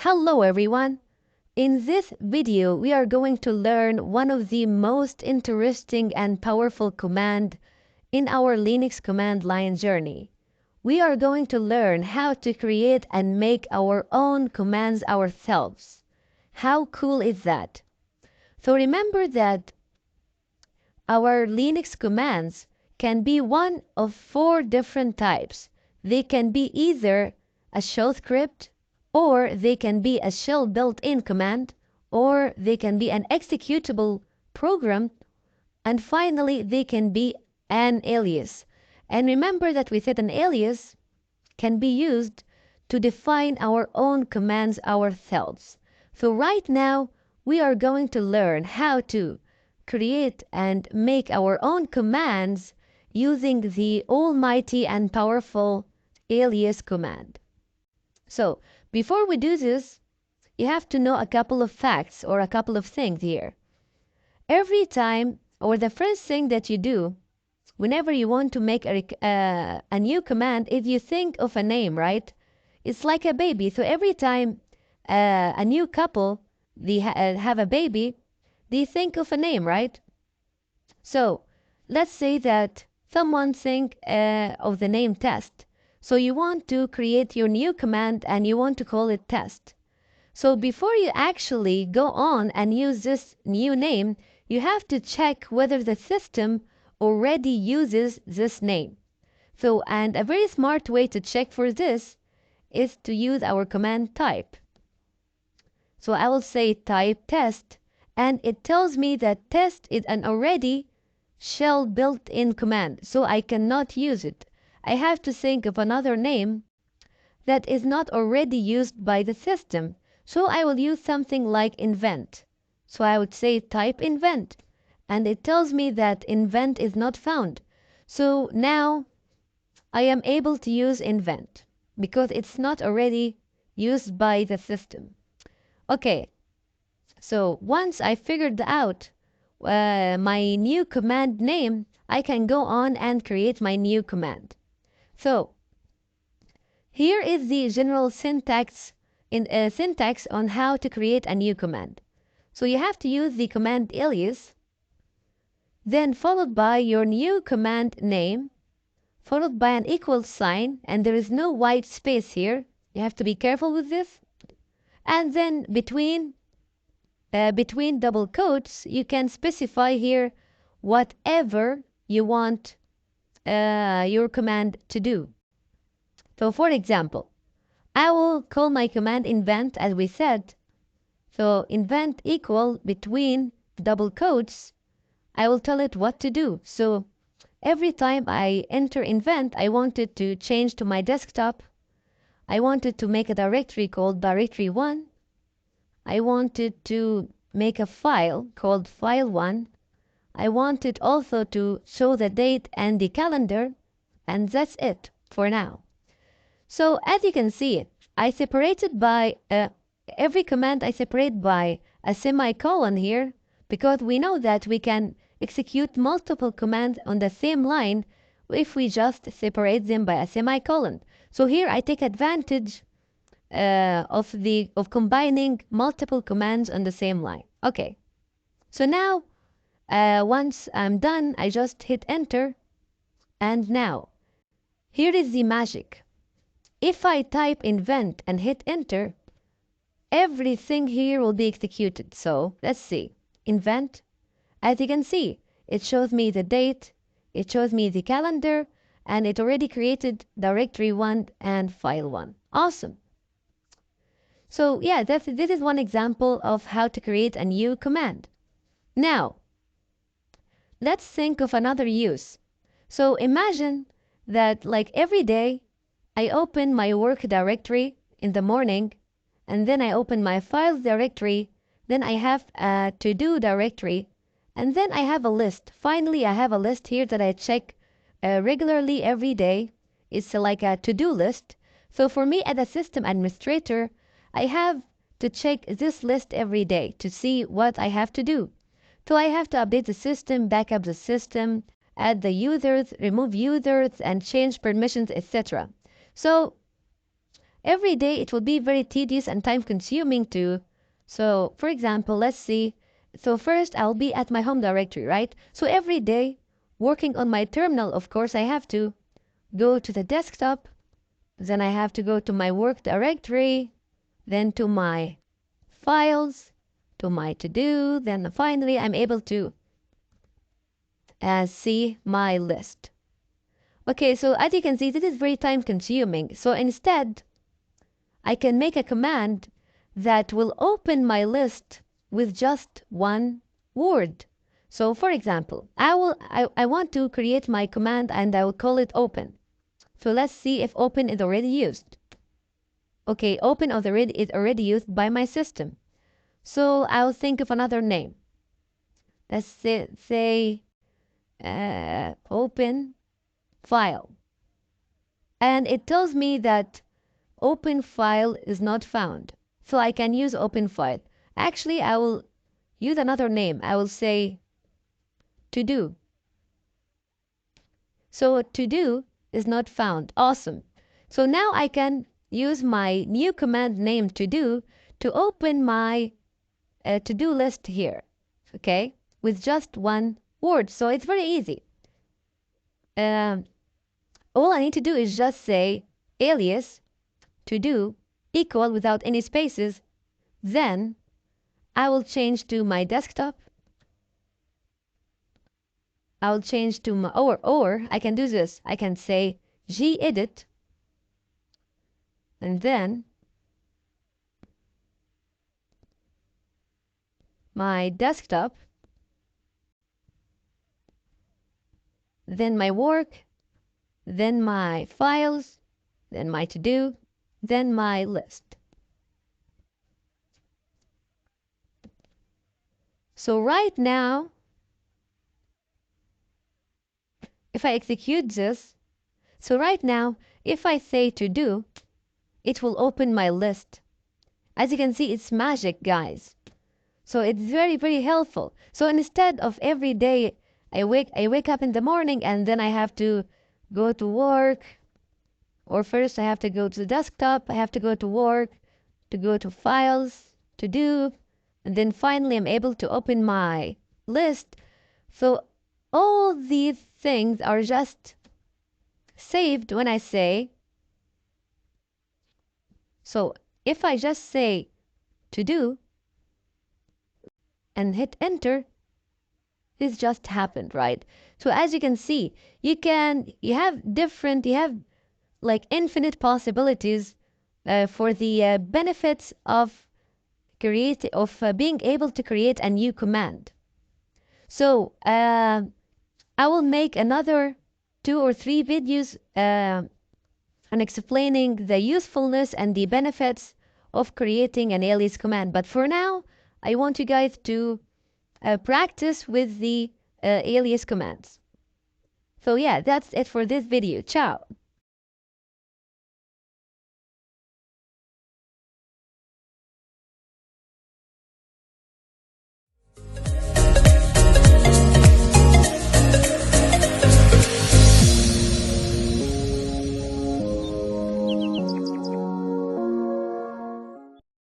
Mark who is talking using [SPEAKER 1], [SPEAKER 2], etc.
[SPEAKER 1] Hello everyone! In this video, we are going to learn one of the most interesting and powerful command in our Linux command line journey. We are going to learn how to create and make our own commands ourselves. How cool is that? So remember that our Linux commands can be one of 4 different types. They can be either a shell script, or they can be a shell built-in command, or they can be an executable program, and finally they can be an alias. And remember that we said an alias can be used to define our own commands ourselves. So right now we are going to learn how to create and make our own commands using the almighty and powerful alias command. So before we do this, you have to know a couple of facts or a couple of things here. Every time, or the first thing that you do whenever you want to make a new command is you think of a name, right? It's like a baby. So every time a new couple they have a baby, they think of a name, right? So let's say that someone think of the name test. So you want to create your new command and you want to call it test. So before you actually go on and use this new name, you have to check whether the system already uses this name. So, and a very smart way to check for this is to use our command type. So I will say type test, and it tells me that test is an already shell built-in command, so I cannot use it. I have to think of another name that is not already used by the system. So I will use something like invent. So I would say type invent, and it tells me that invent is not found. So now I am able to use invent because it's not already used by the system. Okay, so once I figured out my new command name, I can go on and create my new command. So here is the general syntax on how to create a new command. So you have to use the command alias, then followed by your new command name, followed by an equal sign, and there is no white space here. You have to be careful with this. And then between double quotes, you can specify here whatever you want your command to do. So for example, I will call my command invent as we said. So invent equal between double quotes, I will tell it what to do. So every time I enter invent, I want it to change to my desktop. I wanted to make a directory called directory1. I wanted to make a file called file1. I wanted also to show the date and the calendar, and that's it for now. So as you can see, I separated by every command I separate by a semicolon here, because we know that we can execute multiple commands on the same line if we just separate them by a semicolon. So here I take advantage of combining multiple commands on the same line. Okay, so now once I'm done, I just hit enter, and now here is the magic. If I type invent and hit enter, everything here will be executed. So let's see, invent. As you can see, it shows me the date, it shows me the calendar, and it already created directory1 and file1. Awesome. So yeah, this is one example of how to create a new command. Now, let's think of another use. So imagine that like every day, I open my work directory in the morning, and then I open my files directory, then I have a to-do directory, and then I have a list. Finally, I have a list here that I check regularly every day. It's like a to-do list. So for me as a system administrator, I have to check this list every day to see what I have to do. So I have to update the system, back up the system, add the users, remove users, and change permissions, etc. So every day it will be very tedious and time consuming too. So for example, let's see. So first I'll be at my home directory, right? So every day working on my terminal, of course, I have to go to the desktop. Then I have to go to my work directory, then to my files, to my to-do. Then finally I'm able to see my list. Okay, so as you can see, this is very time consuming. So instead, I can make a command that will open my list with just one word. So for example, I want to create my command and I will call it open. So let's see if open is already used. Okay, open is already used by my system. So I'll think of another name. Let's say open file. And it tells me that open file is not found. So I can use open file. Actually, I will use another name. I will say to do. So to do is not found. Awesome. So now I can use my new command name to do to open my to-do list here. Okay, with just one word. So it's very easy. All I need to do is just say alias to do equal without any spaces. Then I will change to my desktop. I'll change to my, or I can do this. I can say gedit and then my desktop, then my work, then my files, then my to-do, then my list. So right now, if I execute this, so right now, if I say to do, it will open my list. As you can see, it's magic, guys. So it's very, very helpful. So instead of every day I wake up in the morning and then I have to go to work, or first I have to go to the desktop, I have to go to work, to go to files, to do, and then finally I'm able to open my list. So all these things are just saved when I say, so if I just say to do and hit enter, this just happened, right? So as you can see, you have like infinite possibilities for the benefits of being able to create a new command. So I will make another 2 or 3 videos on explaining the usefulness and the benefits of creating an alias command. But for now, I want you guys to practice with the alias commands. So yeah, that's it for this video. Ciao.